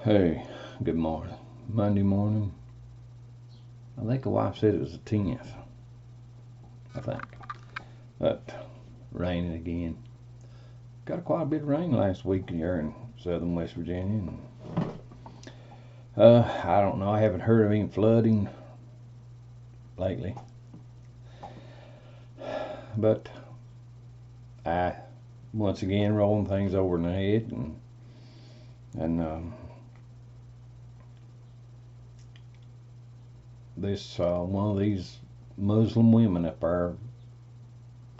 Hey, good morning. Monday morning. I think the wife said it was the 10th. I think. But raining again. Got quite a bit of rain last week here in southern West Virginia. And, I don't know. I haven't heard of any flooding lately. But I, once again, rolling things over in the head and this one of these Muslim women up there,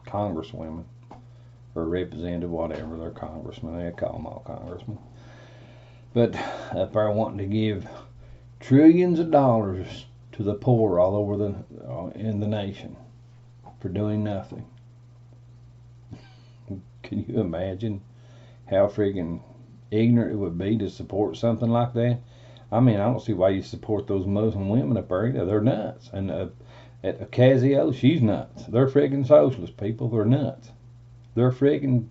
congresswomen or representative, whatever, they're congressmen. They call them all congressmen. But up there wanting to give trillions of dollars to the poor all over in the nation for doing nothing. Can you imagine how freaking ignorant it would be to support something like that? I mean, I don't see why you support those Muslim women up there. They're nuts. And Ocasio, she's nuts. They're friggin' socialist people. They're nuts. They're friggin'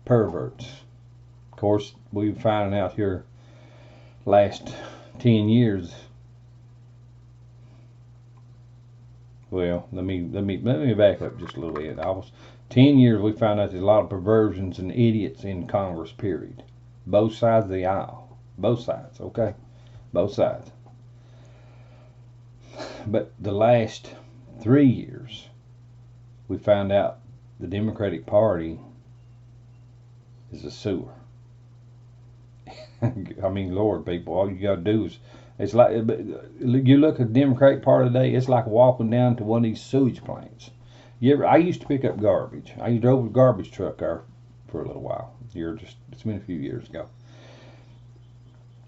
perverts. Of course, we've found out here last 10 years. Well, let me back up just a little bit. 10 years we found out there's a lot of perversions and idiots in Congress, period. Both sides of the aisle. Both sides, okay? Both sides. But the last 3 years, we found out the Democratic Party is a sewer. I mean, Lord, people, all you got to do is, it's like, you look at the Democratic Party today, it's like walking down to one of these sewage plants. I used to pick up garbage. I drove a garbage truck there for a little while. It's been a few years ago.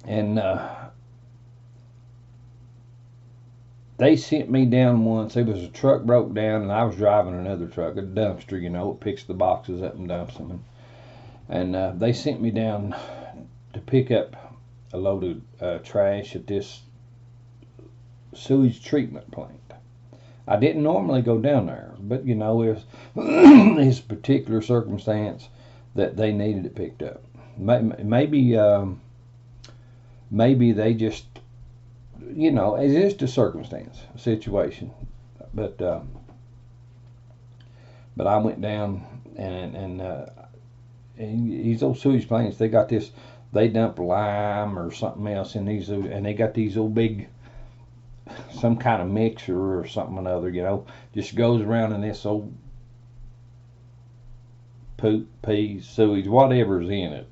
And they sent me down once. There was a truck broke down, and I was driving another truck, a dumpster, it picks the boxes up and dumps them. And they sent me down to pick up a load of trash at this sewage treatment plant. I didn't normally go down there, but it was this particular circumstance that they needed it picked up. Maybe they just, it's just a circumstance, a situation. But I went down and these old sewage plants, they got this, they dump lime or something else in these, and they got these old big, some kind of mixture or something or another, just goes around in this old poop, peas, sewage, whatever's in it,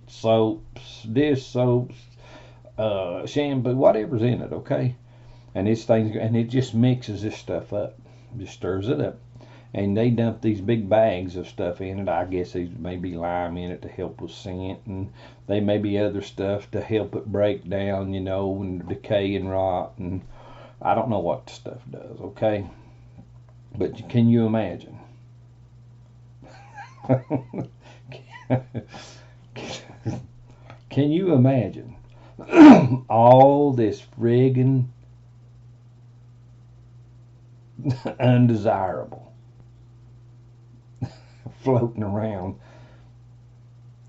dish soaps, shampoo, whatever's in it, okay? And it just mixes this stuff up, just stirs it up. And they dump these big bags of stuff in it. I guess there may be lime in it to help with scent, and they may be other stuff to help it break down, and decay and rot, and I don't know what the stuff does, okay? But can you imagine? Can you imagine all this friggin' undesirable floating around,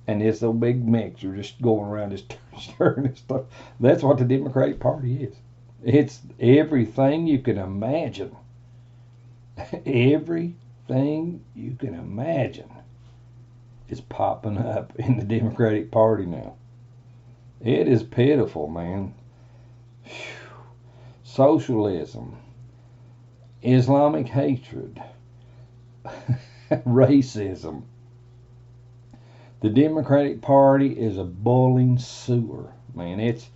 and this old big mixture just going around, just stirring this stuff? That's what the Democratic Party is. It's everything you can imagine. Everything you can imagine is popping up in the Democratic Party now. It is pitiful, man. Socialism, Islamic hatred, racism. The Democratic Party is a boiling sewer, man. It's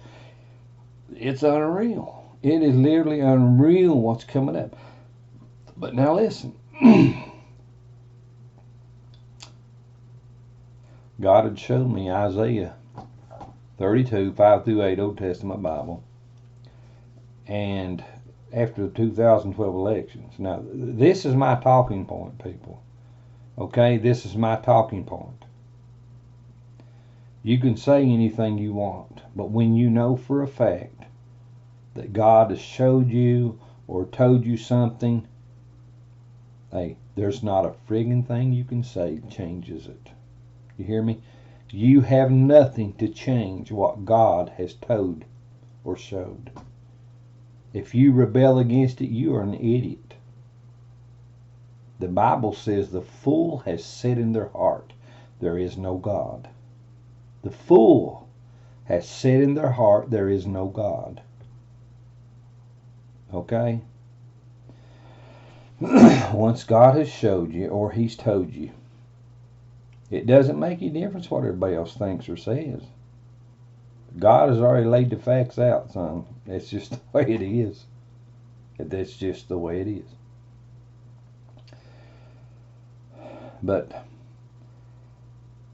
unreal. It is literally unreal what's coming up. But now listen. God had showed me Isaiah 32, 5 through 8, Old Testament Bible. And after the 2012 elections. Now, this is my talking point, people. Okay? This is my talking point. You can say anything you want, but when you know for a fact that God has showed you or told you something, hey, there's not a friggin' thing you can say changes it. You hear me? You have nothing to change what God has told or showed. If you rebel against it, you are an idiot. The Bible says the fool has said in their heart, there is no God. The fool has said in their heart, there is no God. Okay? Once God has showed you, or He's told you, it doesn't make any difference what everybody else thinks or says. God has already laid the facts out, son. It's just the way it is. That's just the way it is. But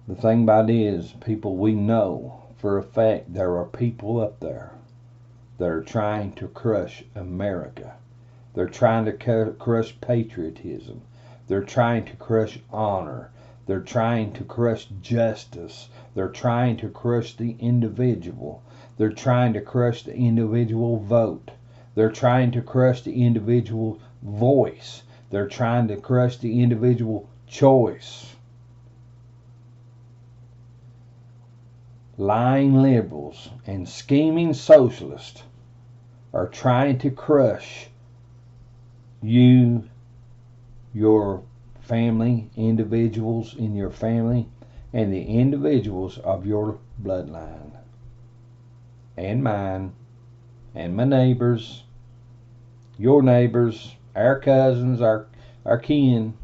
the thing about it is, people, we know for a fact there are people up there that are trying to crush America. They're trying to crush patriotism. They're trying to crush honor. They're trying to crush justice. They're trying to crush the individual. They're trying to crush the individual vote. They're trying to crush the individual voice. They're trying to crush the individual choice. Lying liberals and scheming socialists are trying to crush you, your family, individuals in your family, and the individuals of your bloodline, and mine, and my neighbors, your neighbors, our cousins, our kin.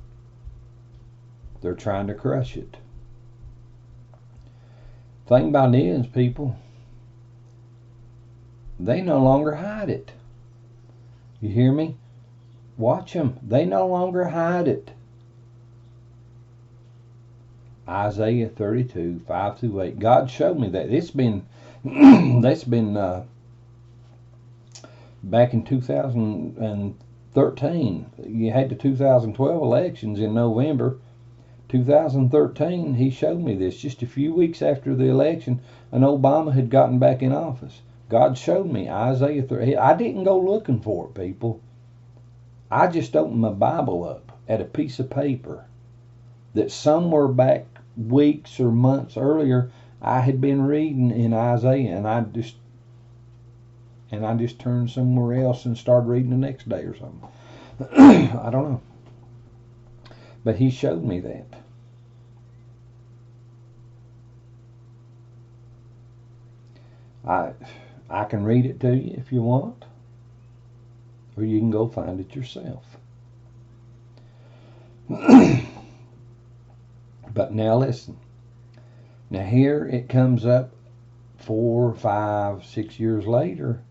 They're trying to crush it. Thing about it is, people, they no longer hide it. You hear me? Watch them. They no longer hide it. Isaiah 32, 5-8. God showed me that. It's been, that's been back in 2013. You had the 2012 elections in November. 2013, he showed me this. Just a few weeks after the election, and Obama had gotten back in office. God showed me Isaiah 30. I didn't go looking for it, people. I just opened my Bible up at a piece of paper that somewhere back weeks or months earlier I had been reading in Isaiah, and I just turned somewhere else and started reading the next day or something. I don't know. But he showed me that. I can read it to you if you want, or you can go find it yourself. But now listen. Now here it comes up 4, 5, 6 years later.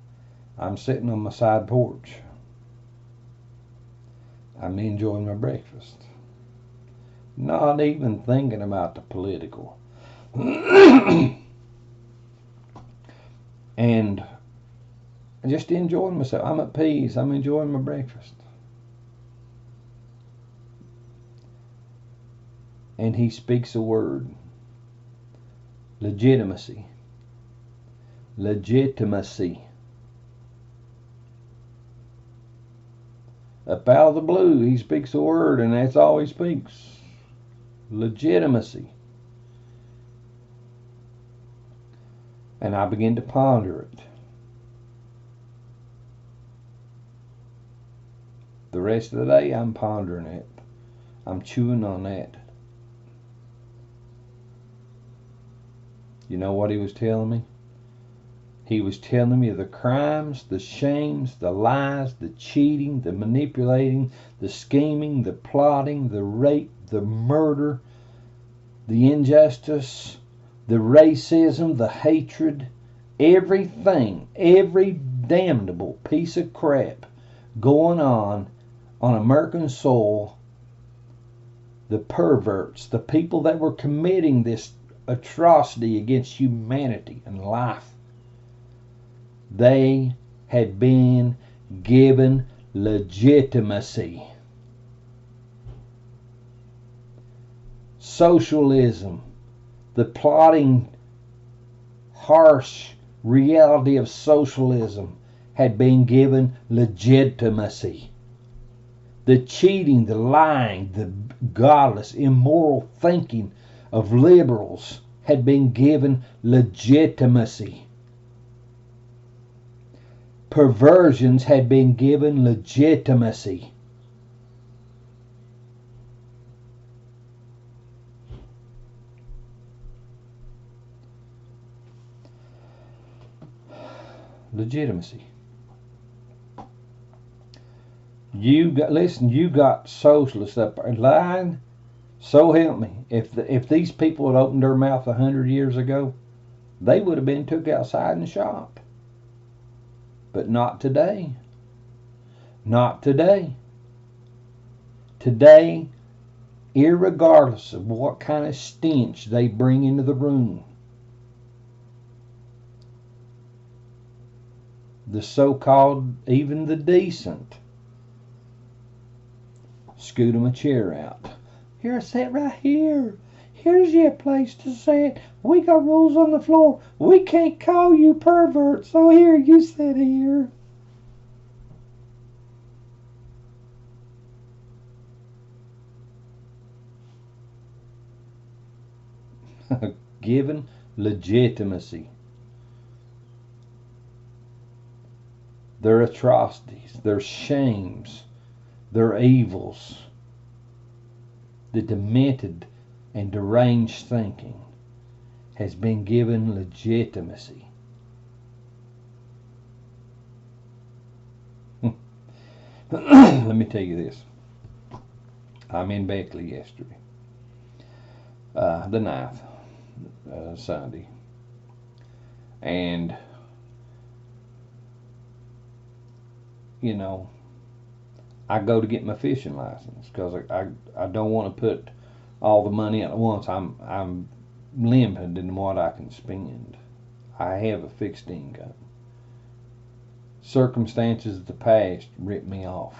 I'm sitting on my side porch. I'm enjoying my breakfast. Not even thinking about the political. And just enjoying myself. I'm at peace. I'm enjoying my breakfast. And he speaks a word. Legitimacy. Legitimacy. Up out of the blue, he speaks a word, and that's all he speaks. Legitimacy. And I begin to ponder it. The rest of the day, I'm pondering it. I'm chewing on that. You know what he was telling me? He was telling me the crimes, the shames, the lies, the cheating, the manipulating, the scheming, the plotting, the rape, the murder, the injustice, the racism, the hatred, everything, every damnable piece of crap going on American soil, the perverts, the people that were committing this atrocity against humanity and life, they had been given legitimacy. Socialism, the plotting, harsh reality of socialism, had been given legitimacy. The cheating, the lying, the godless, immoral thinking of liberals had been given legitimacy. Perversions had been given legitimacy. Legitimacy. You got socialists up there lying. So help me. If these people had opened their mouth 100 years ago, they would have been took outside and shot. But not today. Not today. Today, irregardless of what kind of stench they bring into the room, the so-called, even the decent, scoot them a chair out. Here, sit right here. Here's your place to sit. We got rules on the floor. We can't call you pervert, so here, you sit here. Given legitimacy. Their atrocities, their shames, their evils, the demented and deranged thinking has been given legitimacy. Let me tell you this. I'm in Beckley yesterday, the 9th, Sunday, and you know, I go to get my fishing license because I don't want to put all the money at once. I'm limited in what I can spend. I have a fixed income. Circumstances of the past ripped me off.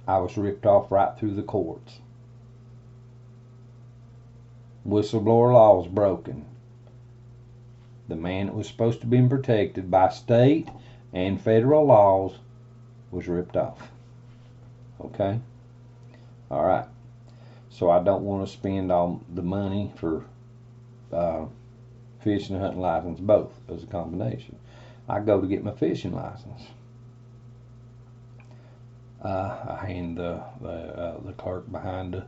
I was ripped off right through the courts. Whistleblower law was broken. The man that was supposed to be protected by state and federal laws was ripped off. Okay? Alright. So I don't want to spend all the money for fishing and hunting license, both as a combination. I go to get my fishing license. I hand the clerk behind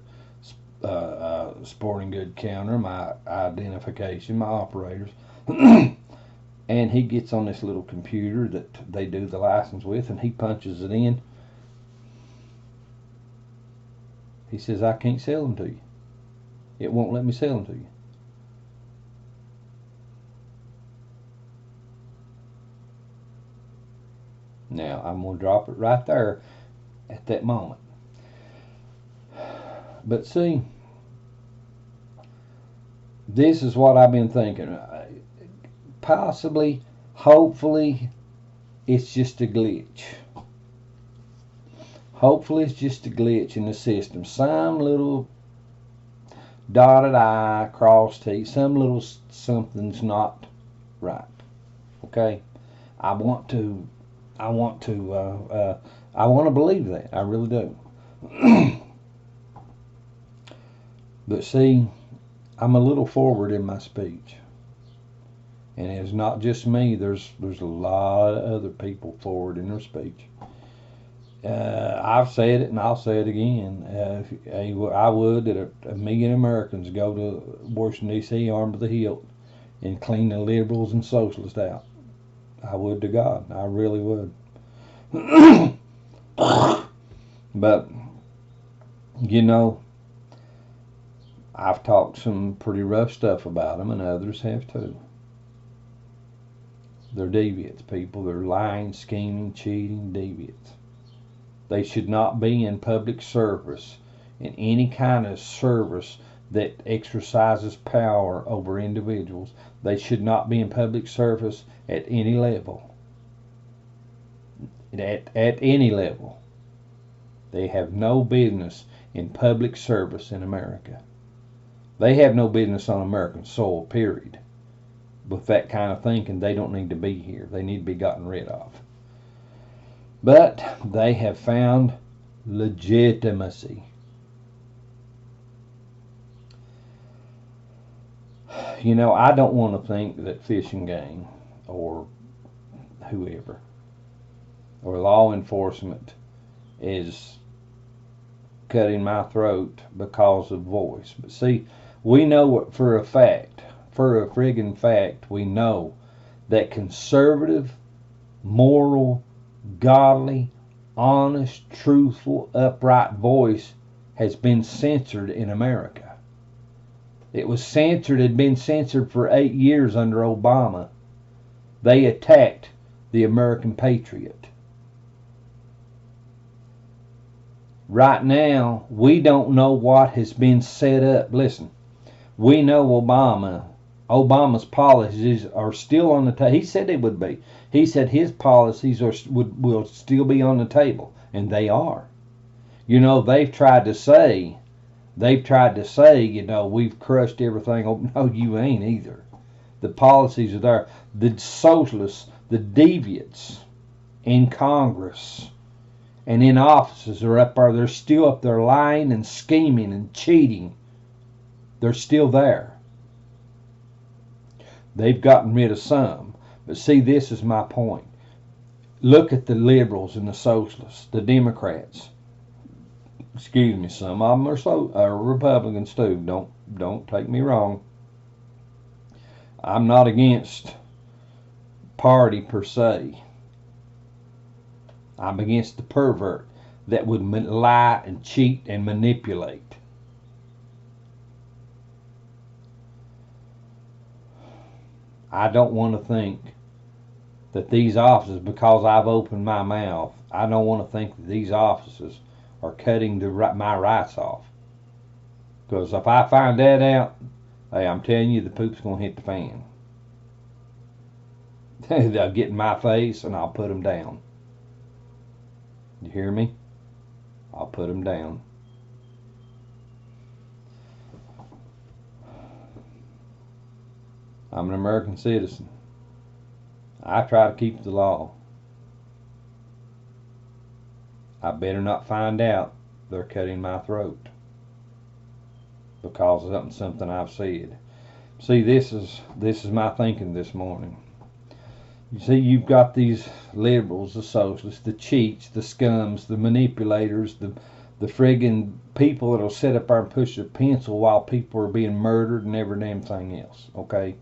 the sporting good counter my identification, my operators. And he gets on this little computer that they do the license with, and he punches it in. He says, I can't sell them to you. It won't let me sell them to you. Now, I'm going to drop it right there at that moment. But see, this is what I've been thinking. Possibly, hopefully, it's just a glitch. Hopefully, it's just a glitch in the system. Some little dotted I, crossed T, some little something's not right. Okay, I want to believe that. I really do. But see, I'm a little forward in my speech. And it's not just me. There's a lot of other people forward in their speech. I've said it and I'll say it again. I would that a million Americans go to Washington, D.C. armed to the hilt and clean the liberals and socialists out. I would to God. I really would. But, you know, I've talked some pretty rough stuff about them, and others have too. They're deviants, people. They're lying, scheming, cheating deviants. They should not be in public service, in any kind of service that exercises power over individuals. They should not be in public service at any level. At any level. They have no business in public service in America. They have no business on American soil, period. With that kind of thinking, they don't need to be here. They need to be gotten rid of. But they have found legitimacy. You know, I don't want to think that Fish and Game or whoever or law enforcement is cutting my throat because of voice. But see, we know for a fact, for a friggin' fact, we know that conservative, moral, godly, honest, truthful, upright voice has been censored in America. It was censored, had been censored for 8 years under Obama. They attacked the American patriot. Right now, we don't know what has been set up. Listen, we know Obama's policies are still on the table. He said they would be. He said his policies will still be on the table, and they are. You know, they've tried to say, you know, we've crushed everything. Oh, no, you ain't either. The policies are there. The socialists, the deviants in Congress and in offices are up there. They're still up there lying and scheming and cheating. They're still there. They've gotten rid of some. But see, this is my point. Look at the liberals and the socialists, the Democrats. Excuse me, some of them are Republicans too. Don't take me wrong. I'm not against party per se. I'm against the pervert that would lie and cheat and manipulate. I don't want to think that these offices, because I've opened my mouth, I don't want to think that these offices are cutting my rights off. Because if I find that out, hey, I'm telling you, the poop's going to hit the fan. They'll get in my face and I'll put them down. You hear me? I'll put them down. I'm an American citizen. I try to keep the law. I better not find out they're cutting my throat because of something I've said. See, this is my thinking this morning. You see, you've got these liberals, the socialists, the cheats, the scums, the manipulators, the friggin' people that'll sit up there and push a pencil while people are being murdered and every damn thing else. Okay,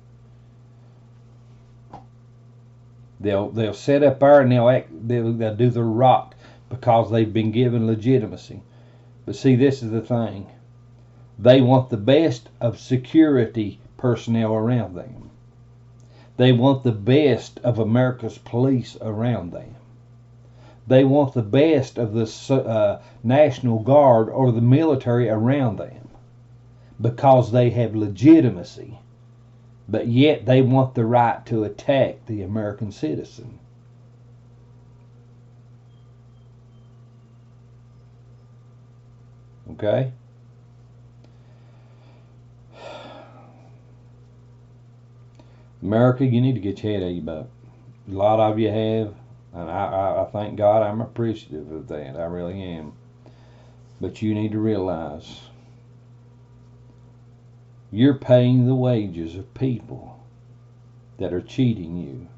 they'll sit up there and they'll do the rock because they've been given legitimacy. But see, this is the thing. They want the best of security personnel around them. They want the best of America's police around them. They want the best of the National Guard or the military around them because they have legitimacy. But yet they want the right to attack the American citizen. Okay? America, you need to get your head out of your butt. A lot of you have, and I thank God. I'm appreciative of that. I really am. But you need to realize you're paying the wages of people that are cheating you.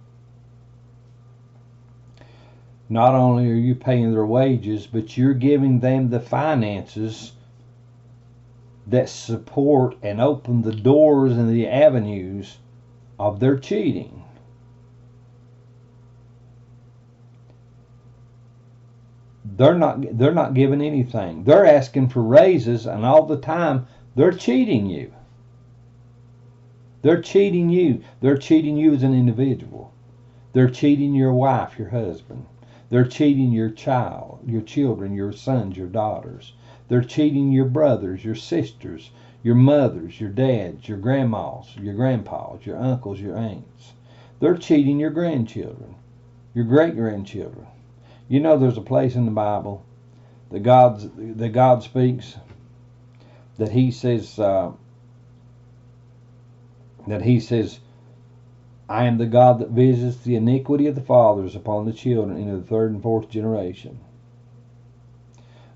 Not only are you paying their wages, but you're giving them the finances that support and open the doors and the avenues of their cheating. They're not giving anything. They're asking for raises, and all the time they're cheating you. They're cheating you. They're cheating you as an individual. They're cheating your wife, your husband. They're cheating your child, your children, your sons, your daughters. They're cheating your brothers, your sisters, your mothers, your dads, your grandmas, your grandpas, your uncles, your aunts. They're cheating your grandchildren, your great-grandchildren. You know, there's a place in the Bible that God speaks that He says, I am the God that visits the iniquity of the fathers upon the children into the third and fourth generation.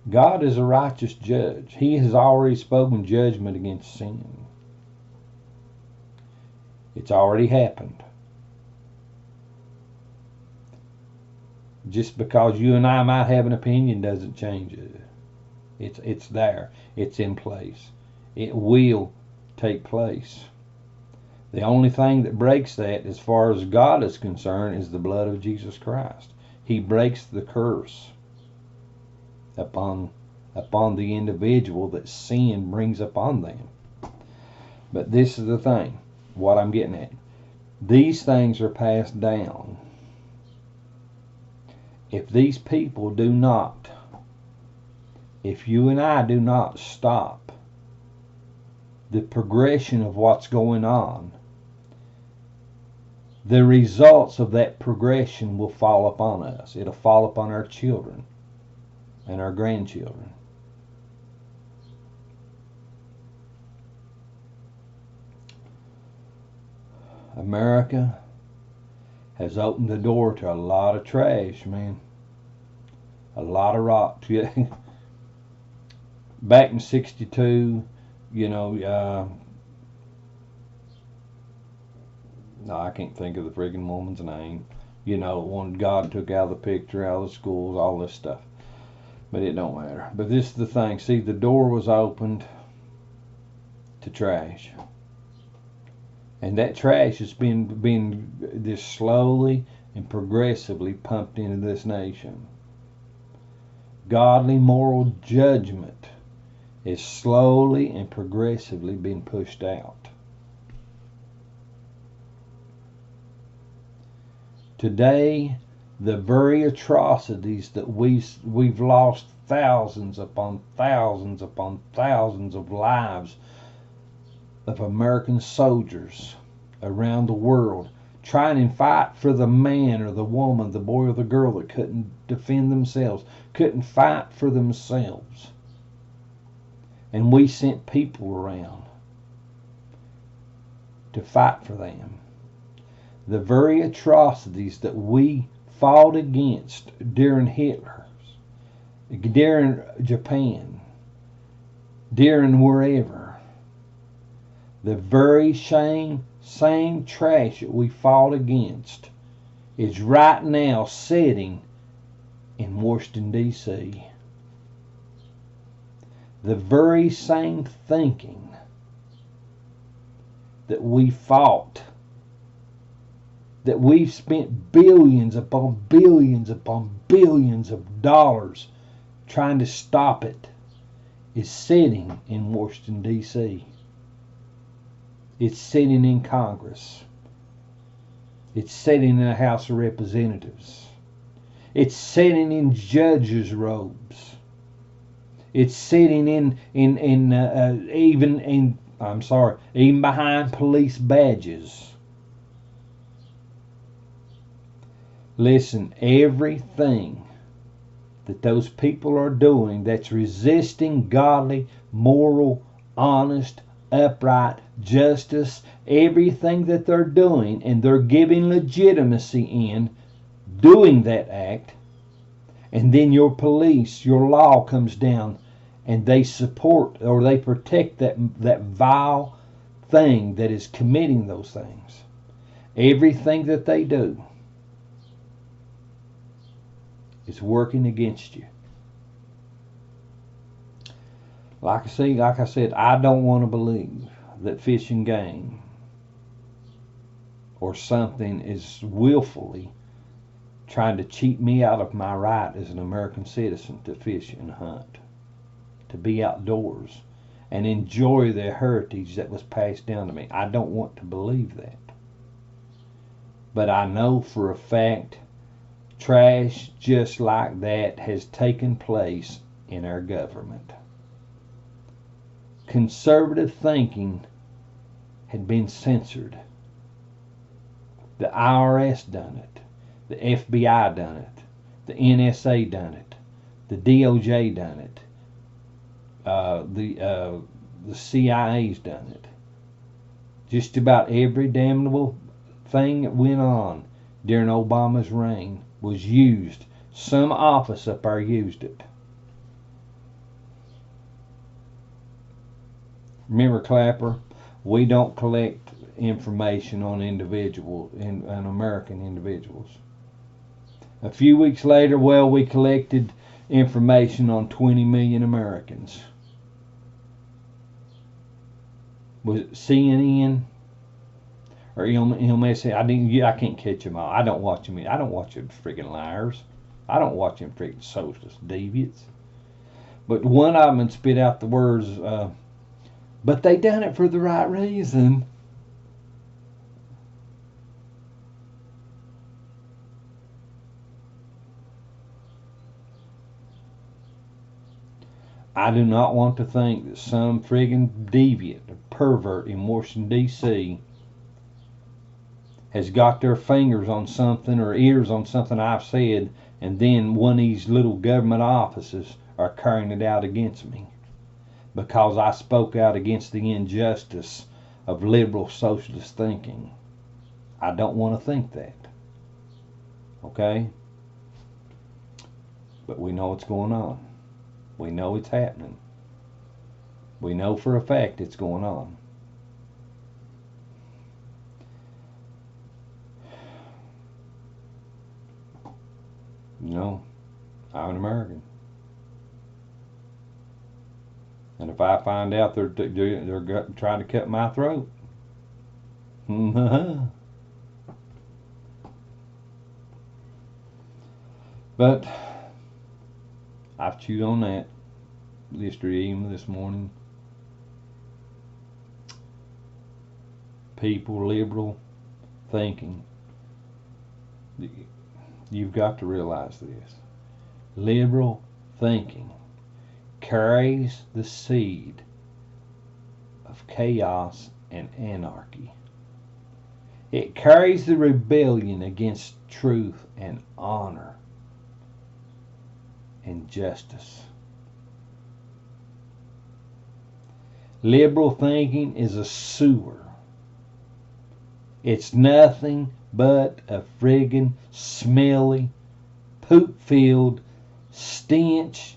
God is a righteous judge. He has already spoken judgment against sin. It's already happened. Just because you and I might have an opinion doesn't change it. It's there. It's in place. It will take place. The only thing that breaks that, as far as God is concerned, is the blood of Jesus Christ. He breaks the curse upon the individual that sin brings upon them. But this is the thing, what I'm getting at. These things are passed down. If these people do not, if you and I do not stop the progression of what's going on, the results of that progression will fall upon us. It'll fall upon our children and our grandchildren. America has opened the door to a lot of trash, man. A lot of rot. Back in '62, no, I can't think of the friggin' woman's name. When God took out of the picture, out of the schools, all this stuff. But it don't matter. But this is the thing. See, the door was opened to trash. And that trash has been this slowly and progressively pumped into this nation. Godly moral judgment is slowly and progressively being pushed out. Today, the very atrocities that we've lost thousands upon thousands upon thousands of lives of American soldiers around the world trying to fight for the man or the woman, the boy or the girl that couldn't defend themselves, couldn't fight for themselves. And we sent people around to fight for them. The very atrocities that we fought against during Hitler, during Japan, during wherever, the very same trash that we fought against is right now sitting in Washington, D.C. The very same thinking that we fought, that we've spent billions upon billions upon billions of dollars trying to stop it, is sitting in Washington, D.C. It's sitting in Congress. It's sitting in the House of Representatives. It's sitting in judges' robes. It's sitting even behind police badges. Listen, everything that those people are doing that's resisting godly, moral, honest, upright justice, everything that they're doing, and they're giving legitimacy in doing that act, and then your police, your law comes down and they support or they protect that vile thing that is committing those things. Everything that they do is working against you. Like I said, I don't want to believe that Fish and Game or something is willfully trying to cheat me out of my right as an American citizen to fish and hunt, to be outdoors and enjoy the heritage that was passed down to me. I don't want to believe that. But I know for a fact trash just like that has taken place in our government. Conservative thinking had been censored. The IRS done it. The FBI done it. The NSA done it. The DOJ done it. The CIA's done it. Just about every damnable thing that went on during Obama's reign was used. Some office up there used it. Remember, Clapper, we don't collect information on on American individuals. A few weeks later, well, we collected information on 20 million Americans. Was it CNN or MSN? I can't catch them all. I don't watch them. I don't watch them friggin' liars. I don't watch them friggin' socialist deviants. But one of them spit out the words, but they done it for the right reason. I do not want to think that some friggin' deviant or pervert in Washington, D.C. has got their fingers on something or ears on something I've said, and then one of these little government offices are carrying it out against me because I spoke out against the injustice of liberal socialist thinking. I don't want to think that. Okay? But we know what's going on. We know it's happening. We know for a fact it's going on. You know, I'm an American. And if I find out they're trying to cut my throat, but I've chewed on that yesterday, even this morning. People, liberal thinking. You've got to realize this. Liberal thinking carries the seed of chaos and anarchy. It carries the rebellion against truth and honor and justice. Liberal thinking is a sewer. It's nothing but a friggin' smelly, poop-filled, stench,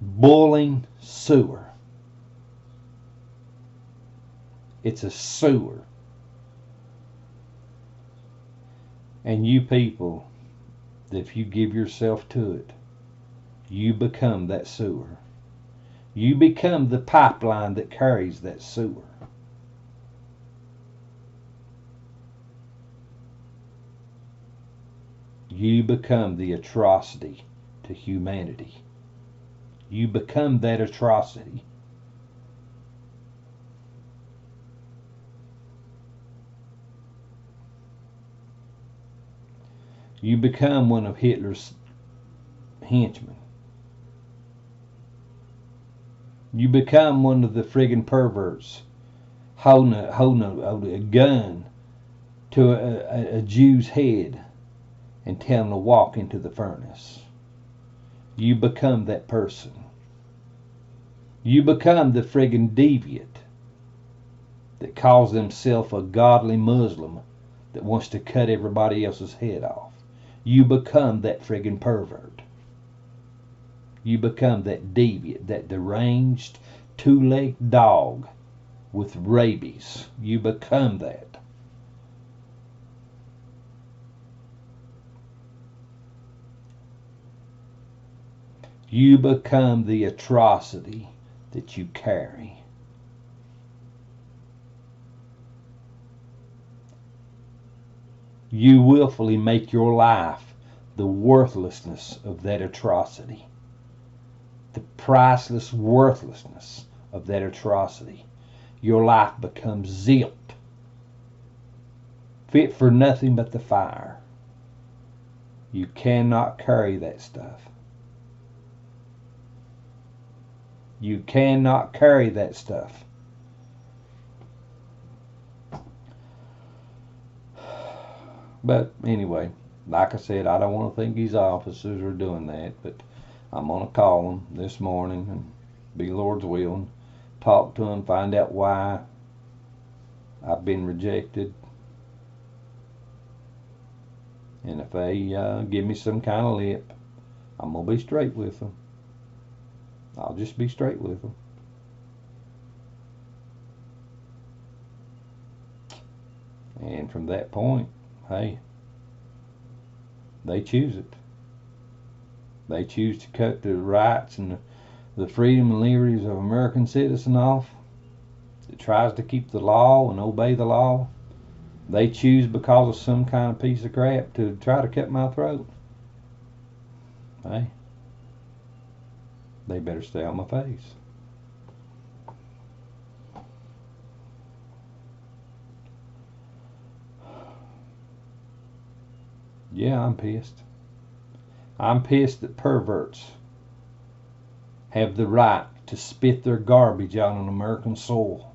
boiling sewer. It's a sewer. And you people, if you give yourself to it, you become that sewer. You become the pipeline that carries that sewer. You become the atrocity to humanity. You become that atrocity. You become one of Hitler's henchmen. You become one of the friggin' perverts holding a gun to a Jew's head and tell him to walk into the furnace. You become that person. You become the friggin' deviant that calls himself a godly Muslim that wants to cut everybody else's head off. You become that friggin' pervert. You become that deviant, that deranged, two-legged dog with rabies. You become that. You become the atrocity that you carry. You willfully make your life the worthlessness of that atrocity. The priceless worthlessness of that atrocity. Your life becomes zilt, fit for nothing but the fire. You cannot carry that stuff. You cannot carry that stuff. But anyway, like I said, I don't want to think these officers are doing that, but I'm going to call them this morning and be Lord's will and talk to them, find out why I've been rejected. And if they give me some kind of lip, I'm going to be straight with them. I'll just be straight with them. And from that point, hey, they choose it. They choose to cut the rights and the freedom and liberties of American citizen off. It tries to keep the law and obey the law. They choose because of some kind of piece of crap to try to cut my throat. Hey, they better stay on my face. Yeah, I'm pissed. I'm pissed that perverts have the right to spit their garbage out on American soil.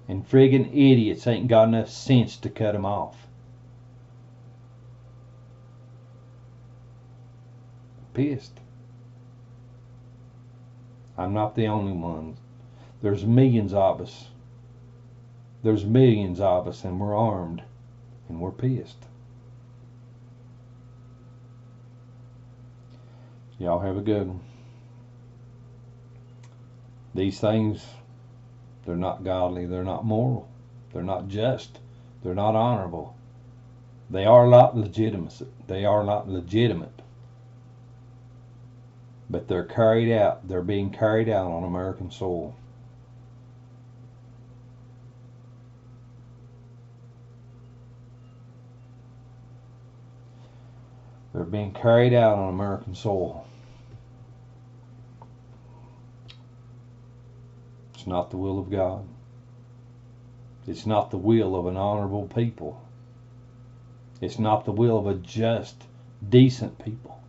And friggin' idiots ain't got enough sense to cut them off. Pissed. I'm not the only one. There's millions of us. There's millions of us, and we're armed. And we're pissed. Y'all have a good one. These things, they're not godly, they're not moral, they're not just, they're not honorable. They are not legitimate. They are not legitimate. But they're carried out. They're being carried out on American soil. They're being carried out on American soil. It's not the will of God. It's not the will of an honorable people. It's not the will of a just, decent people.